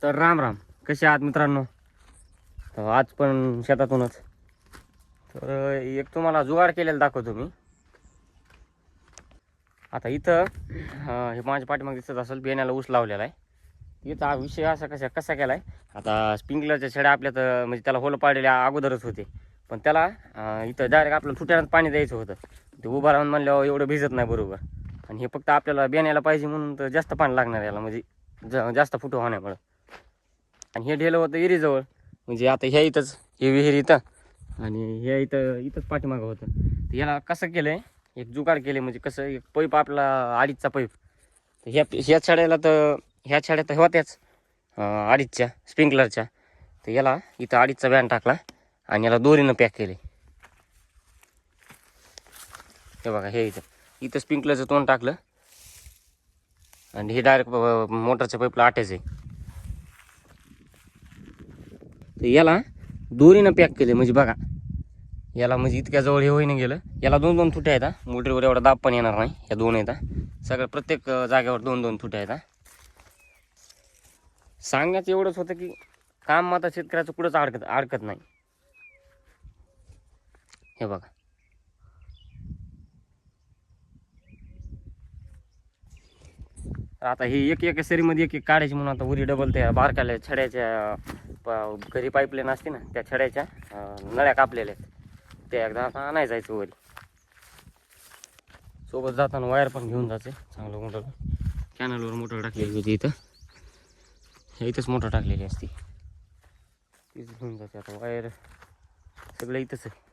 तर राम राम, कसे आहात मित्रांनो? तर आज पण शेतातूनच. तर एक तुम्हाला जुगाड केलेला दाखवतो मी. आता इथं हे माझ्या पाठीमागे दिसत असेल, बियाण्याला ऊस लावलेला आहे. इथं हा विषय असा कसा केला आहे. आता स्प्रिंकलरच्या छड्या आपल्या तर म्हणजे त्याला होल पाडलेले अगोदरच होते, पण त्याला इथं डायरेक्ट आपल्याला फुट्यानं पाणी द्यायचं होतं. ते उभं राहून म्हणल्यावर एवढं भिजत नाही बरोबर. आणि हे फक्त आपल्याला बियाण्याला पाहिजे म्हणून तर जास्त पाणी लागणार याला, म्हणजे जास्त फुटू होण्यामुळं. आणि हे ढेलं होतं विहिरीजवळ, म्हणजे आता ह्या इथंच हे विहीर इथं आणि ह्या इथंच पाठीमागं होतं. तर याला कसं केलं आहे, एक जुगाड केले. म्हणजे कसं, एक पाईप आपला अडीचचा पाईप. तर ह्या छड्याला तर ह्या छड्या तर होत्याच अडीचच्या स्प्रिंकलरच्या. तर याला इथं अडीचचा बॅन टाकला आणि याला दोरीनं पॅक केले. हे बघा, हे इथं स्प्रिंकलरचं तोंड टाकलं आणि हे डायरेक्ट मोटरच्या पाईपला अटॅच आहे. तर याला दोरीनं पॅक केले. म्हणजे बघा, याला म्हणजे इतक्या जवळ हे होईन गेलं. याला 2-2 तुट्या आहेत. मोटरीवर एवढा दाब पण येणार नाही. ह्या दोन आहेत सगळं, प्रत्येक जागेवर 2-2 तुट्या आहेत. सांगण्याचं एवढंच होतं की काम मात्र शेतकऱ्याचं कुठंच अडकत नाही. हे बघा, आता ही एक सरीमध्ये एक काढायची म्हणून आता उरी डबल त्या बारकाल्या छड्याच्या घरी पाईपलाईन असते ना, त्या छड्याच्या नळ्या कापलेल्या आहेत. त्या एकदा आता आणाय जायचं वरी. सोबत जाताना वायर पण घेऊन जायचं चांगलं मोठं. कॅनलवर मोटर टाकलेली होती इथंच मोटर टाकलेली असती, तीच घेऊन जाते. आता वायर सगळं इथंच आहे.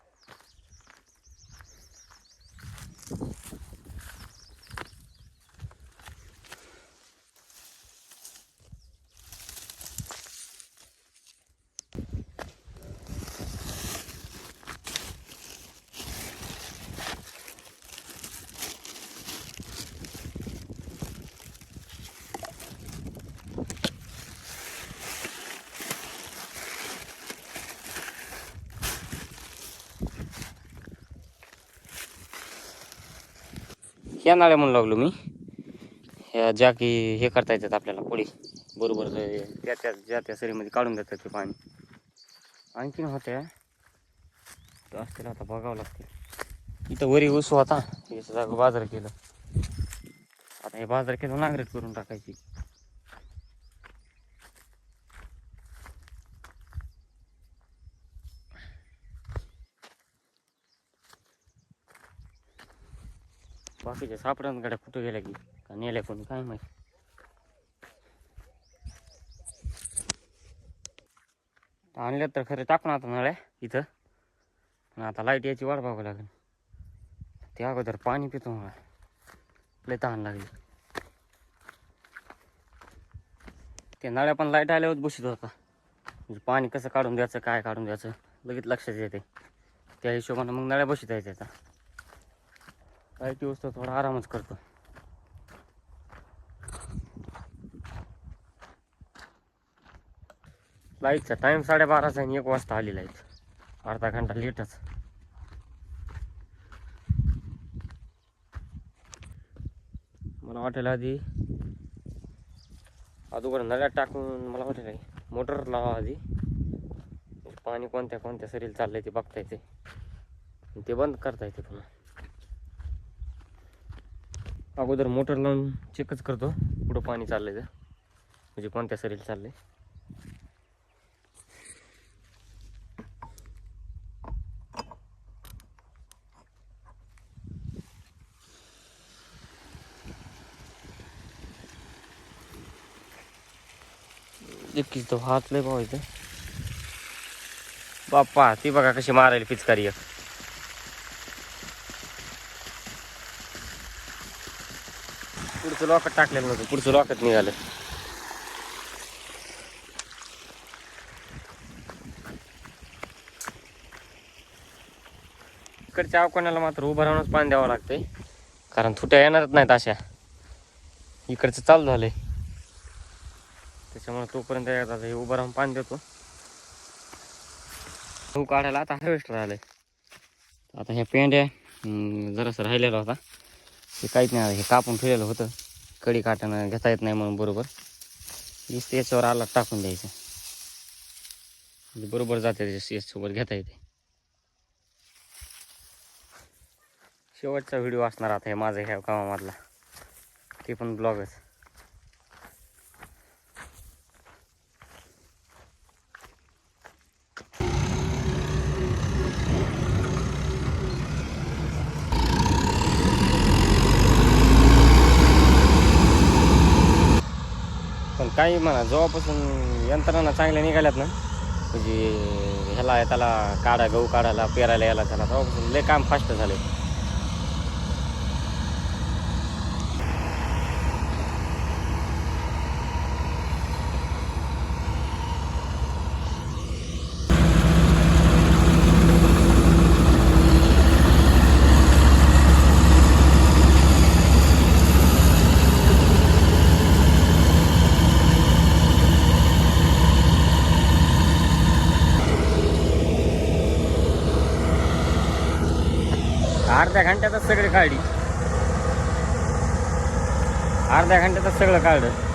ह्या नाळ्या म्हणून लागलो मी, ह्या ज्या की हे करता येतात आपल्याला पुढे बरोबर, त्या सरीमध्ये काढून देतात ते पाणी. आणखीन होत्या तर असतील, आता बघावं लागते. इथं वरी ऊस होता, हे जागं बाजार केलं. आता हे बाजार केलं नांगरट करून टाकायची. बाकीच्या सापड्यान गाड्या कुठं गेल्या की का नेल्या कोणी काय माहिती. आणल्या तर खरं टाकून आता नळ्या इथं, पण आता लाईट याची वाट बघावं लागेल. ते अगोदर पाणी पितो मला, लय तहान लागली. ते नळ्या पण लाईट आल्यावर बसत होता, म्हणजे पाणी कसं काढून द्यायचं, काय काढून द्यायचं लगेच लक्षात येते. त्या हिशोबानं मग नळ्या बसत यायच्या. आता लाईट येऊस तर थोडा आरामच करतो. लाईटचा टाईम 12:30 आणि 1 वाजता आली लाईट, अर्धा घंटा लेटच. मला वाटेल आधी अगोदर नळ्यात टाकून मला वाटेल मोटर लावा आधी, पाणी कोणत्या सरीला चाललंय ते बघता येते, ते बंद करता येते. पुन्हा अगोदर मोटर लावून चेकच करतो कुठं पाणी चाललंय तर, म्हणजे कोणत्या सरीला चाललंय. नक्कीच तो हात लय पाहायचं बाप्पा. ती बघा कशी मारायला पिचकारी. पुढचं लॉकट टाकलेलं नव्हतं, पुढचं लॉकट निघालं. इकडच्या अवकोणाला मात्र उभं राहूनच पाणी द्यावं लागतंय, कारण थुट्या येणारच नाहीत अशा. इकडचं चालू झालंय त्याच्यामुळे तोपर्यंत एकदा हे उभं राहून पाणी देतो. गहू काढायला आता हार्वेस्टर आलंय. आता ह्या पेंड्या जरासं राहिलेला होता, हे काहीच नाही. हे कापून ठेवलेलं होतं, कडी काटानं घेता येत नाही म्हणून बरोबर. नुसतं याच्यावर आला टाकून द्यायचं म्हणजे बरोबर जाते याच्यासोबत घेता येते. शेवटचा व्हिडिओ असणार आता हे माझं ह्या कामामधला, ते पण ब्लॉगच. पण काही म्हणा, जेव्हापासून यंत्रणा चांगल्या निघाल्यात ना, म्हणजे ह्याला त्याला गहू काढायला पेरायला यायला त्याला, तेव्हापासून लय काम फास्ट झाले. अर्ध्या घंट्यातच सगळं काढली, अर्ध्या घंट्यातच सगळं काढलं.